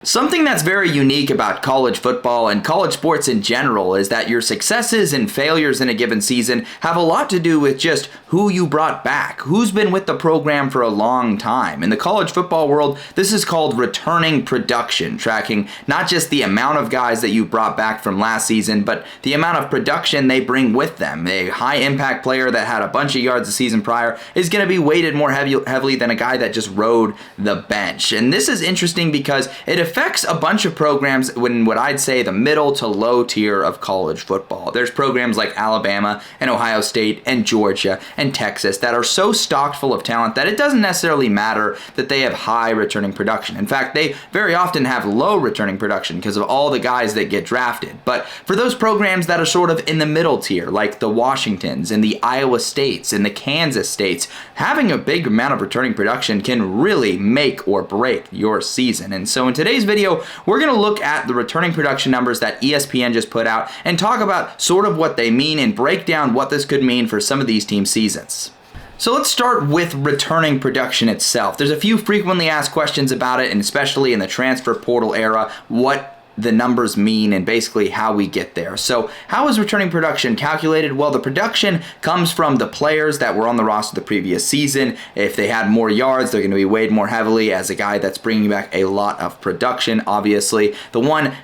Something that's very unique about college football and college sports in general is that your successes and failures in a given season have a lot to do with just who you brought back, who's been with the program for a long time. In the college football world, this is called returning production, tracking not just the amount of guys that you brought back from last season, but the amount of production they bring with them. A high impact player that had a bunch of yards the season prior is going to be weighted more heavily than a guy that just rode the bench. And this is interesting because it affects a bunch of programs in what I'd say the middle to low tier of college football. There's programs like Alabama and Ohio State and Georgia and Texas that are so stocked full of talent that it doesn't necessarily matter that they have high returning production. In fact, they very often have low returning production because of all the guys that get drafted. But for those programs that are sort of in the middle tier, like the Washingtons and the Iowa States and the Kansas States, having a big amount of returning production can really make or break your season. And so in today's video, we're going to look at the returning production numbers that ESPN just put out and talk about sort of what they mean and break down what this could mean for some of these team seasons. So let's start with returning production itself. There's a few frequently asked questions about it, and especially in the transfer portal era, what the numbers mean and basically how we get there. So how is returning production calculated? Well, the production comes from the players that were on the roster the previous season. If they had more yards, they're going to be weighed more heavily as a guy that's bringing back a lot of production. Obviously, the one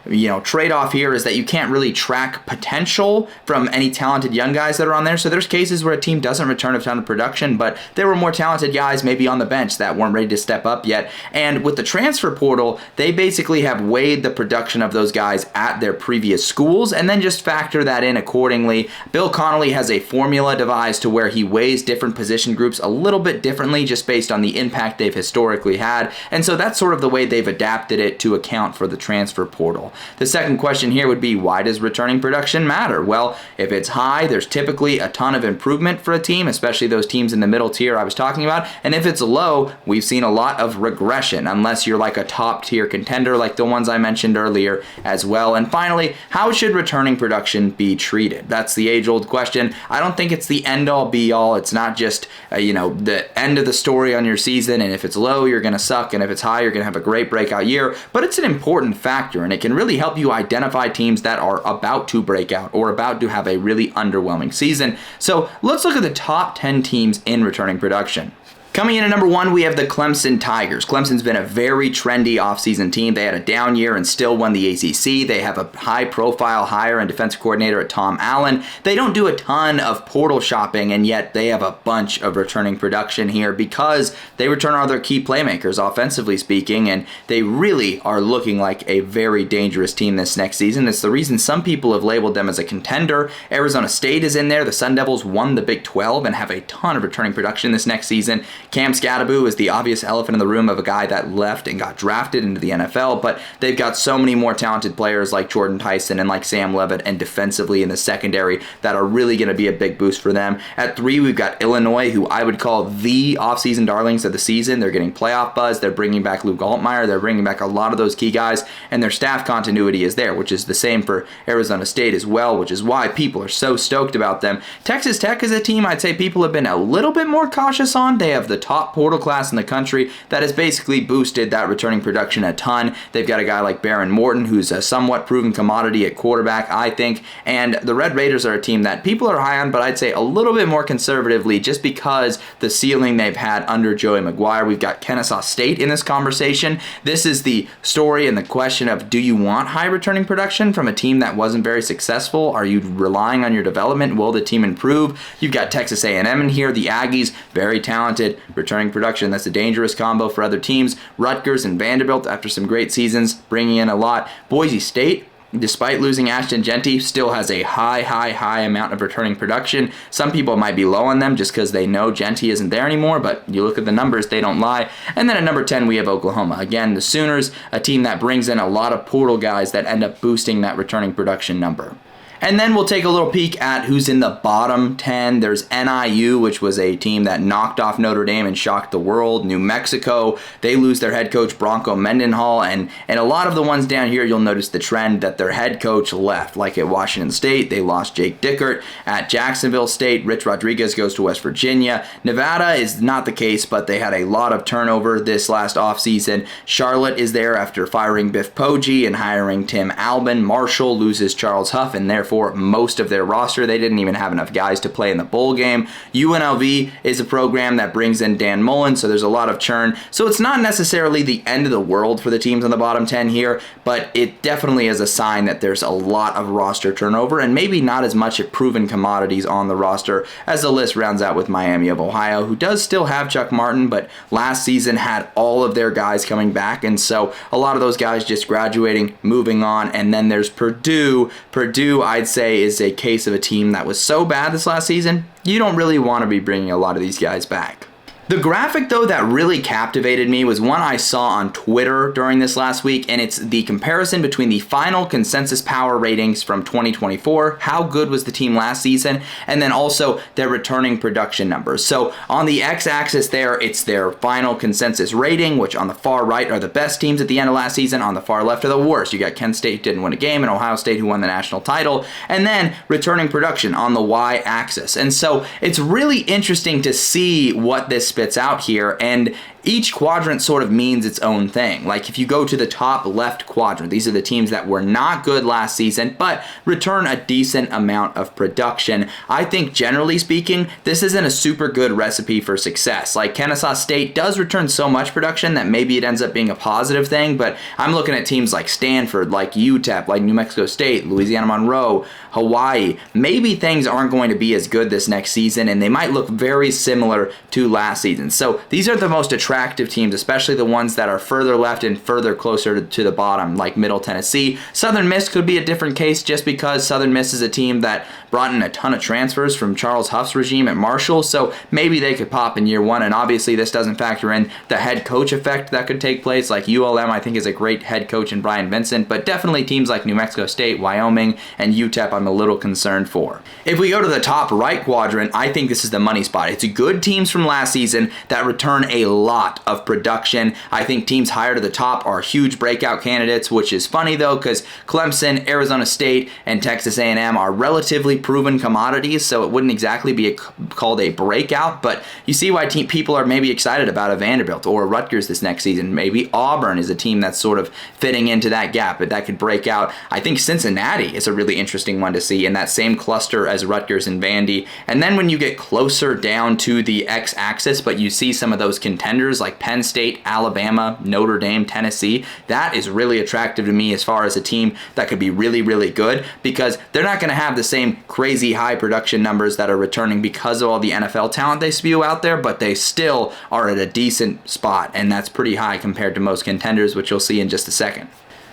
trade-off here is that you can't really track potential from any talented young guys that are on there. So there's cases where a team doesn't return a ton of production, but there were more talented guys maybe on the bench that weren't ready to step up yet. And with the transfer portal, they basically have weighed the production of those guys at their previous schools and then just factor that in accordingly. Bill Connolly has a formula devised to where he weighs different position groups a little bit differently just based on the impact they've historically had, and so that's sort of the way they've adapted it to account for the transfer portal. The second question here would be, why does returning production matter? Well, if it's high, there's typically a ton of improvement for a team, especially those teams in the middle tier I was talking about, and if it's low, we've seen a lot of regression unless you're like a top tier contender like the ones I mentioned earlier as well. And finally, how should returning production be treated? That's the age-old question. I don't think it's the end-all be-all. It's not just the end of the story on your season, and if it's low, you're going to suck, and if it's high, you're going to have a great breakout year. But it's an important factor, and it can really help you identify teams that are about to break out or about to have a really underwhelming season. So let's look at the top 10 teams in returning production. Coming in at number 1, we have the Clemson Tigers. Clemson's been a very trendy offseason team. They had a down year and still won the ACC. They have a high-profile hire and defensive coordinator at Tom Allen. They don't do a ton of portal shopping, and yet they have a bunch of returning production here because they return all their key playmakers, offensively speaking, and they really are looking like a very dangerous team this next season. It's the reason some people have labeled them as a contender. Arizona State is in there. The Sun Devils won the Big 12 and have a ton of returning production this next season. Cam Scadaboo is the obvious elephant in the room of a guy that left and got drafted into the NFL, but they've got so many more talented players like Jordan Tyson and like Sam Levitt and defensively in the secondary that are really going to be a big boost for them. At 3, we've got Illinois, who I would call the offseason darlings of the season. They're getting playoff buzz. They're bringing back Luke Altmaier. They're bringing back a lot of those key guys, and their staff continuity is there, which is the same for Arizona State as well, which is why people are so stoked about them. Texas Tech is a team I'd say people have been a little bit more cautious on. They have the top portal class in the country that has basically boosted that returning production a ton. They've got a guy like Baron Morton, who's a somewhat proven commodity at quarterback, I think, and the Red Raiders are a team that people are high on, but I'd say a little bit more conservatively just because the ceiling they've had under Joey McGuire. We've got Kennesaw State in this conversation. This is the story and the question of, do you want high returning production from a team that wasn't very successful? Are you relying on your development? Will the team improve? You've got Texas A&M in here, the Aggies, very talented, returning production. That's a dangerous combo for other teams. Rutgers and Vanderbilt, after some great seasons, bringing in a lot. Boise State, despite losing Ashton Jeanty, still has a high amount of returning production. Some people might be low on them just because they know Jeanty isn't there anymore, but you look at the numbers, they don't lie. And then at number 10, we have Oklahoma. Again, the Sooners, a team that brings in a lot of portal guys that end up boosting that returning production number. And then we'll take a little peek at who's in the bottom 10. There's NIU, which was a team that knocked off Notre Dame and shocked the world. New Mexico, they lose their head coach, Bronco Mendenhall. And a lot of the ones down here, you'll notice the trend that their head coach left. Like at Washington State, they lost Jake Dickert. At Jacksonville State, Rich Rodriguez goes to West Virginia. Nevada is not the case, but they had a lot of turnover this last offseason. Charlotte is there after firing Biff Poggi and hiring Tim Albin. Marshall loses Charles Huff, and therefore most of their roster. They didn't even have enough guys to play in the bowl game. UNLV is a program that brings in Dan Mullen, so there's a lot of churn. So it's not necessarily the end of the world for the teams on the bottom 10 here, but it definitely is a sign that there's a lot of roster turnover and maybe not as much proven commodities on the roster as the list rounds out with Miami of Ohio, who does still have Chuck Martin, but last season had all of their guys coming back, and so a lot of those guys just graduating, moving on. And then there's Purdue. Purdue, I'd say, is a case of a team that was so bad this last season, you don't really want to be bringing a lot of these guys back. The graphic, though, that really captivated me was one I saw on Twitter during this last week, and it's the comparison between the final consensus power ratings from 2024, how good was the team last season, and then also their returning production numbers. So on the x-axis there, it's their final consensus rating, which on the far right are the best teams at the end of last season. On the far left are the worst. You got Kent State, didn't win a game, and Ohio State, who won the national title, and then returning production on the y-axis. And so it's really interesting to see what this spits out here, and each quadrant sort of means its own thing. Like if you go to the top left quadrant, these are the teams that were not good last season, but return a decent amount of production. I think generally speaking, this isn't a super good recipe for success. Like Kennesaw State does return so much production that maybe it ends up being a positive thing, but I'm looking at teams like Stanford, like UTEP, like New Mexico State, Louisiana Monroe, Hawaii. Maybe things aren't going to be as good this next season, and they might look very similar to last season. So these are the most attractive teams, especially the ones that are further left and further closer to the bottom, like Middle Tennessee. Southern Miss could be a different case just because Southern Miss is a team that brought in a ton of transfers from Charles Huff's regime at Marshall, so maybe they could pop in year one. And obviously this doesn't factor in the head coach effect that could take place. Like ULM, I think, is a great head coach in Brian Vincent, but definitely teams like New Mexico State, Wyoming, and UTEP I'm a little concerned for. If we go to the top right quadrant, I think this is the money spot. It's good teams from last season that return a lot of production. I think teams higher to the top are huge breakout candidates, which is funny though, because Clemson, Arizona State, and Texas A&M are relatively proven commodities, so it wouldn't exactly be called a breakout, but you see why people are maybe excited about a Vanderbilt or Rutgers this next season. Maybe Auburn is a team that's sort of fitting into that gap, but that could break out. I think Cincinnati is a really interesting one to see in that same cluster as Rutgers and Vandy. And then when you get closer down to the x-axis, but you see some of those contenders like Penn State, Alabama, Notre Dame, Tennessee, that is really attractive to me as far as a team that could be really, really good, because they're not going to have the same crazy high production numbers that are returning because of all the NFL talent they spew out there, but they still are at a decent spot, and that's pretty high compared to most contenders, which you'll see in just a second.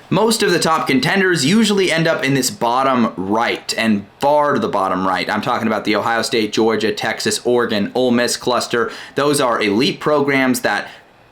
Most of the top contenders usually end up in this bottom right and far to the bottom right. I'm talking about the Ohio State, Georgia, Texas, Oregon, Ole Miss cluster. Those are elite programs that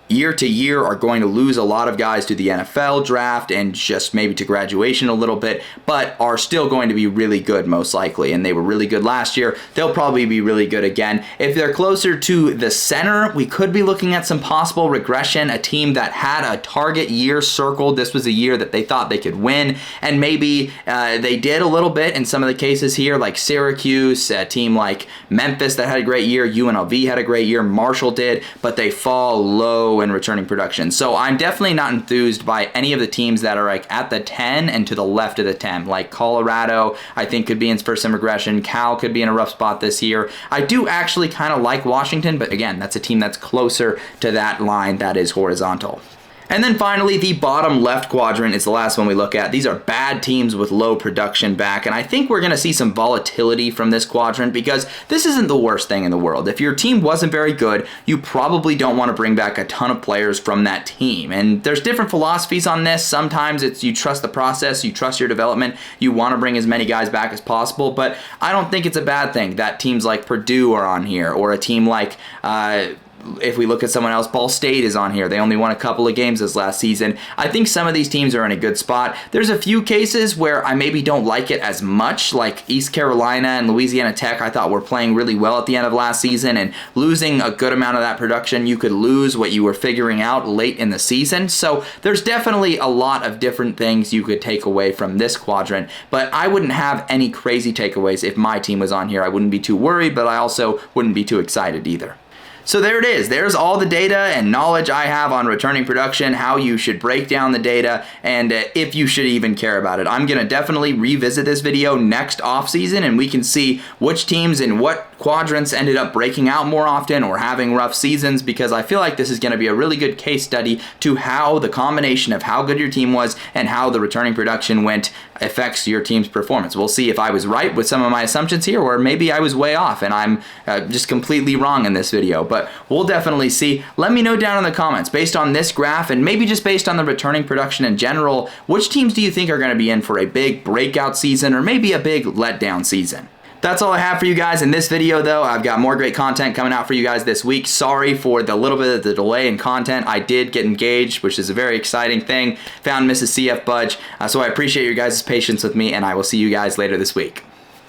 year to year are going to lose a lot of guys to the NFL draft and just maybe to graduation a little bit, but are still going to be really good most likely. And they were really good last year. They'll probably be really good again. If they're closer to the center, we could be looking at some possible regression, a team that had a target year circled. This was a year that they thought they could win, and maybe they did a little bit in some of the cases here, like Syracuse, a team like Memphis that had a great year, UNLV had a great year, Marshall did, but they fall low in returning production. So I'm definitely not enthused by any of the teams that are like at the 10 and to the left of the 10. Like Colorado, I think could be in for some regression. Cal could be in a rough spot this year. I do actually kind of like Washington, but again, that's a team that's closer to that line that is horizontal. And then finally, the bottom left quadrant is the last one we look at. These are bad teams with low production back, and I think we're going to see some volatility from this quadrant because this isn't the worst thing in the world. If your team wasn't very good, you probably don't want to bring back a ton of players from that team. And there's different philosophies on this. Sometimes it's you trust the process, you trust your development, you want to bring as many guys back as possible, but I don't think it's a bad thing that teams like Purdue are on here, or a team like if we look at someone else, Ball State is on here. They only won a couple of games this last season. I think some of these teams are in a good spot. There's a few cases where I maybe don't like it as much, like East Carolina and Louisiana Tech. I thought were playing really well at the end of last season, and losing a good amount of that production, you could lose what you were figuring out late in the season. So there's definitely a lot of different things you could take away from this quadrant, but I wouldn't have any crazy takeaways if my team was on here. I wouldn't be too worried, but I also wouldn't be too excited either. So there it is. There's all the data and knowledge I have on returning production, how you should break down the data, and if you should even care about it. I'm going to definitely revisit this video next offseason, and we can see which teams in what quadrants ended up breaking out more often or having rough seasons, because I feel like this is going to be a really good case study to how the combination of how good your team was and how the returning production went affects your team's performance. We'll see if I was right with some of my assumptions here, or maybe I was way off and I'm just completely wrong in this video. But we'll definitely see. Let me know down in the comments, based on this graph and maybe just based on the returning production in general, which teams do you think are going to be in for a big breakout season or maybe a big letdown season? That's all I have for you guys in this video, though. I've got more great content coming out for you guys this week. Sorry for the little bit of the delay in content. I did get engaged, which is a very exciting thing. Found Mrs. CF Budge, so I appreciate your guys' patience with me, and I will see you guys later this week.